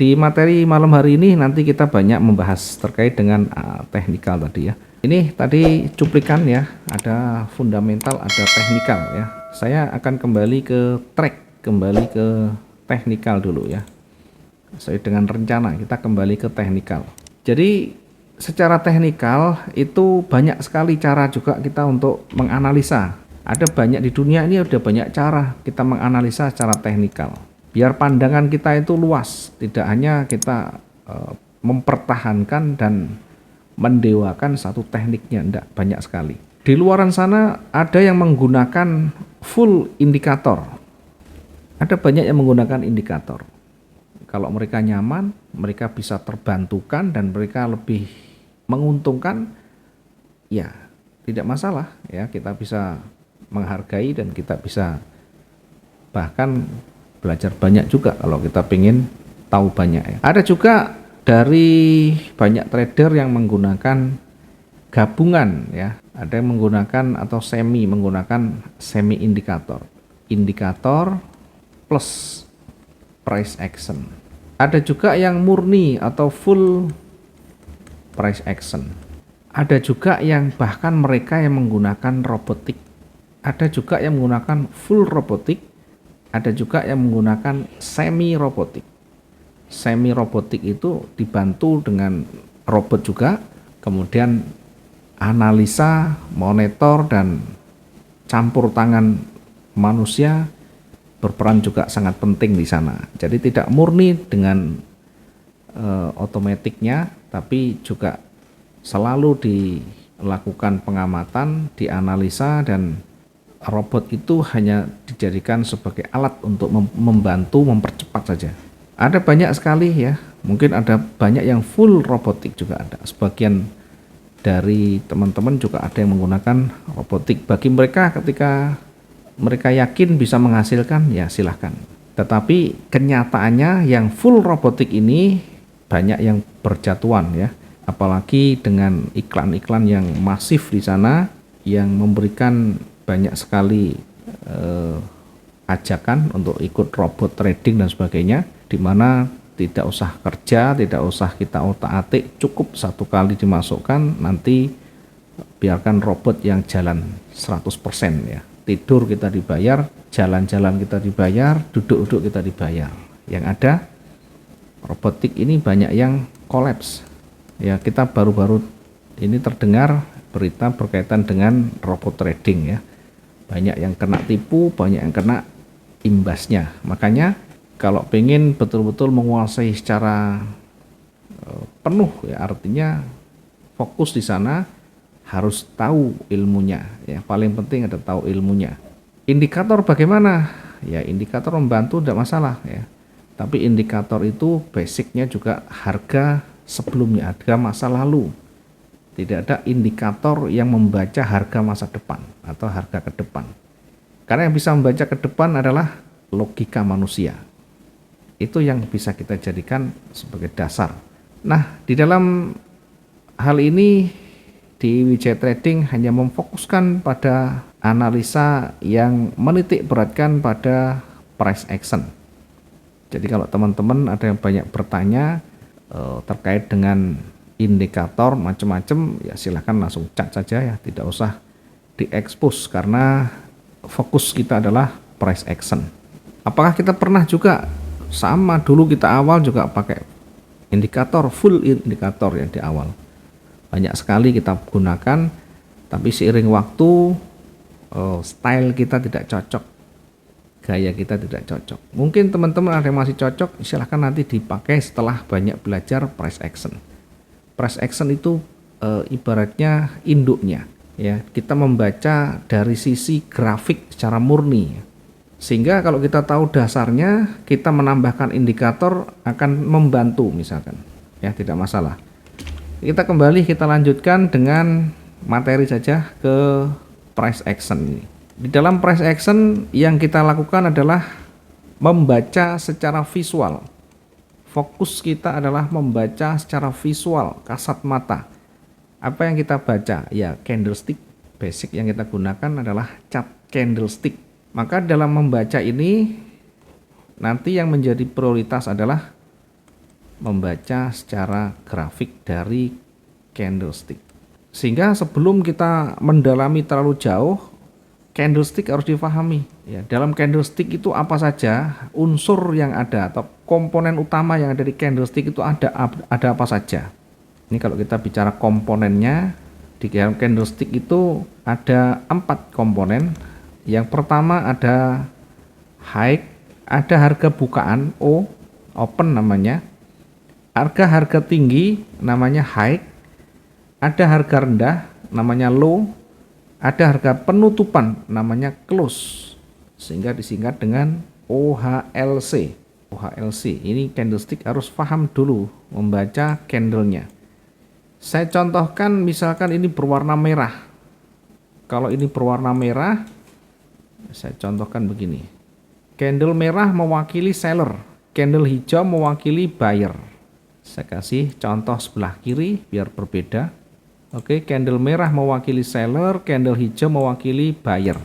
Di materi malam hari ini nanti kita banyak membahas terkait dengan teknikal tadi ya. Ini tadi cuplikan ya, ada fundamental, ada teknikal ya. Saya akan kembali ke track, kembali ke teknikal dulu ya. Sesuai dengan rencana kita kembali ke teknikal. Jadi secara teknikal itu banyak sekali cara juga kita untuk menganalisa. Ada banyak di dunia ini, ada banyak cara kita menganalisa secara teknikal. Biar pandangan kita itu luas, tidak hanya kita mempertahankan dan mendewakan satu tekniknya, enggak, banyak sekali. Di luaran sana ada yang menggunakan full indikator. Ada banyak yang menggunakan indikator. Kalau mereka nyaman, mereka bisa terbantukan dan mereka lebih menguntungkan, ya tidak masalah ya, kita bisa menghargai dan kita bisa bahkan belajar banyak juga kalau kita pengen tahu banyak ya. Ada juga dari banyak trader yang menggunakan gabungan ya. Ada yang menggunakan atau menggunakan semi indikator. Indikator plus price action. Ada juga yang murni atau full price action. Ada juga yang bahkan mereka yang menggunakan robotik. Ada juga yang menggunakan full robotik. Ada juga yang menggunakan semi robotik. Semi robotik itu dibantu dengan robot juga, kemudian analisa, monitor dan campur tangan manusia berperan juga sangat penting di sana. Jadi tidak murni dengan otomatiknya, tapi juga selalu dilakukan pengamatan, dianalisa, dan robot itu hanya dijadikan sebagai alat untuk membantu mempercepat saja. Ada banyak sekali ya, mungkin ada banyak yang full robotik juga ada. Sebagian dari teman-teman juga ada yang menggunakan robotik. Bagi mereka ketika mereka yakin bisa menghasilkan, ya silahkan. Tetapi kenyataannya yang full robotik ini banyak yang berjatuhan ya. Apalagi dengan iklan-iklan yang masif di sana yang memberikan banyak sekali ajakan untuk ikut robot trading dan sebagainya, di mana tidak usah kerja, tidak usah kita otak-atik, cukup satu kali dimasukkan, nanti biarkan robot yang jalan 100% ya. Tidur kita dibayar, jalan-jalan kita dibayar, duduk-duduk kita dibayar. Yang ada robotik ini banyak yang kolaps. Ya, kita baru-baru ini terdengar berita berkaitan dengan robot trading ya. Banyak yang kena tipu, banyak yang kena imbasnya. Makanya kalau pengen betul-betul menguasai secara penuh ya, artinya fokus di sana, harus tahu ilmunya ya. Paling penting ada tahu ilmunya. Indikator bagaimana? Ya indikator membantu tidak masalah ya. Tapi indikator itu basicnya juga harga sebelumnya, harga masa lalu. Tidak ada indikator yang membaca harga masa depan atau harga ke depan. Karena yang bisa membaca ke depan adalah logika manusia. Itu yang bisa kita jadikan sebagai dasar. Nah, di dalam hal ini di Wijaya Trading hanya memfokuskan pada analisa yang menitik beratkan pada price action. Jadi kalau teman-teman ada yang banyak bertanya terkait dengan indikator macam-macam, ya silahkan langsung chat saja ya, tidak usah diekspos karena fokus kita adalah price action. Apakah kita pernah juga sama dulu kita awal juga pakai indikator, full indikator ya di awal. Banyak sekali kita gunakan, tapi seiring waktu style kita tidak cocok, gaya kita tidak cocok. Mungkin teman-teman ada yang masih cocok, silahkan nanti dipakai setelah banyak belajar price action. Price action itu ibaratnya induknya ya, kita membaca dari sisi grafik secara murni, sehingga kalau kita tahu dasarnya, kita menambahkan indikator akan membantu misalkan ya, tidak masalah. Kita kembali, kita lanjutkan dengan materi saja ke price action ini. Di dalam price action yang kita lakukan adalah membaca secara visual. Fokus kita adalah membaca secara visual, kasat mata. Apa yang kita baca? Ya, candlestick. Basic yang kita gunakan adalah chart candlestick. Maka dalam membaca ini, nanti yang menjadi prioritas adalah membaca secara grafik dari candlestick. Sehingga sebelum kita mendalami terlalu jauh, candlestick harus difahami. Ya, dalam candlestick itu apa saja unsur yang ada atau komponen utama yang ada di candlestick itu ada apa saja. Ini kalau kita bicara komponennya, di dalam candlestick itu ada 4 komponen. Yang pertama ada high, ada harga bukaan O, open namanya. Harga tinggi namanya high, ada harga rendah namanya low, ada harga penutupan namanya close, sehingga disingkat dengan OHLC. OHLC ini candlestick harus paham dulu membaca candlenya. Saya contohkan misalkan ini berwarna merah. Kalau ini berwarna merah, saya contohkan begini. Candle merah mewakili seller, candle hijau mewakili buyer. Saya kasih contoh sebelah kiri biar berbeda. Oke, candle merah mewakili seller, candle hijau mewakili buyer.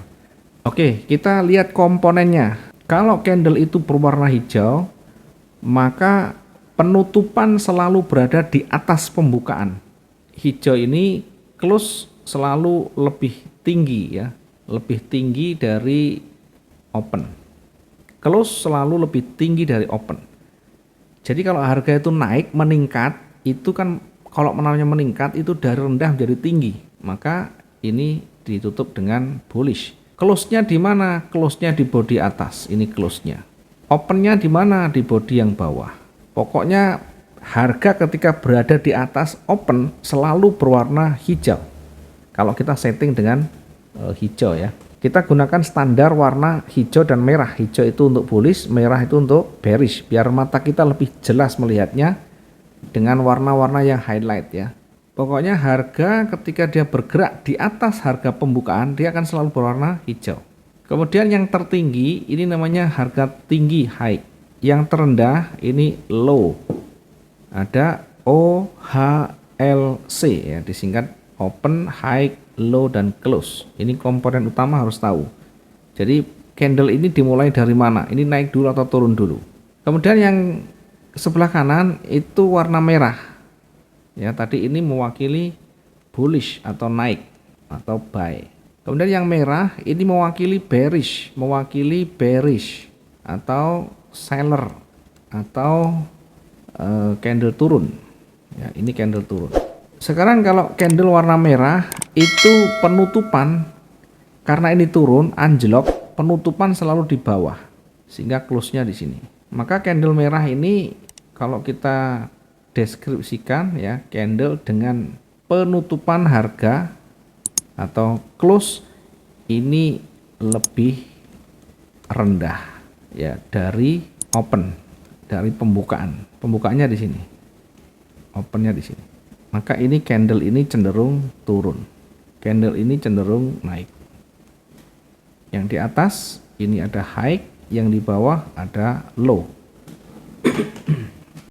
Oke, kita lihat komponennya. Kalau candle itu berwarna hijau, maka penutupan selalu berada di atas pembukaan. Hijau ini close selalu lebih tinggi ya, lebih tinggi dari open. Close selalu lebih tinggi dari open. Jadi kalau harga itu naik, meningkat, itu kan kalau namanya meningkat itu dari rendah menjadi tinggi, maka ini ditutup dengan bullish. Close-nya di mana? Close-nya di body atas, ini close-nya. Open-nya di mana? Di body yang bawah. Pokoknya harga ketika berada di atas open selalu berwarna hijau. Kalau kita setting dengan hijau ya. Kita gunakan standar warna hijau dan merah. Hijau itu untuk bullish, merah itu untuk bearish. Biar mata kita lebih jelas melihatnya dengan warna-warna yang highlight ya. Pokoknya harga ketika dia bergerak di atas harga pembukaan, dia akan selalu berwarna hijau. Kemudian yang tertinggi ini namanya harga tinggi high. Yang terendah ini low. Ada OHLC ya, disingkat open, high, low, dan close. Ini komponen utama harus tahu. Jadi candle ini dimulai dari mana? Ini naik dulu atau turun dulu? Kemudian yang sebelah kanan itu warna merah. Ya, tadi ini mewakili bullish atau naik atau buy. Kemudian yang merah ini mewakili bearish atau seller atau candle turun. Ya, ini candle turun. Sekarang kalau candle warna merah itu penutupan, karena ini turun anjlok, penutupan selalu di bawah sehingga close-nya di sini. Maka candle merah ini kalau kita deskripsikan ya, candle dengan penutupan harga atau close ini lebih rendah ya dari open, dari pembukaan. Pembukaannya di sini. Opennya di sini. Maka ini candle ini cenderung turun. Candle ini cenderung naik. Yang di atas ini ada high, yang di bawah ada low.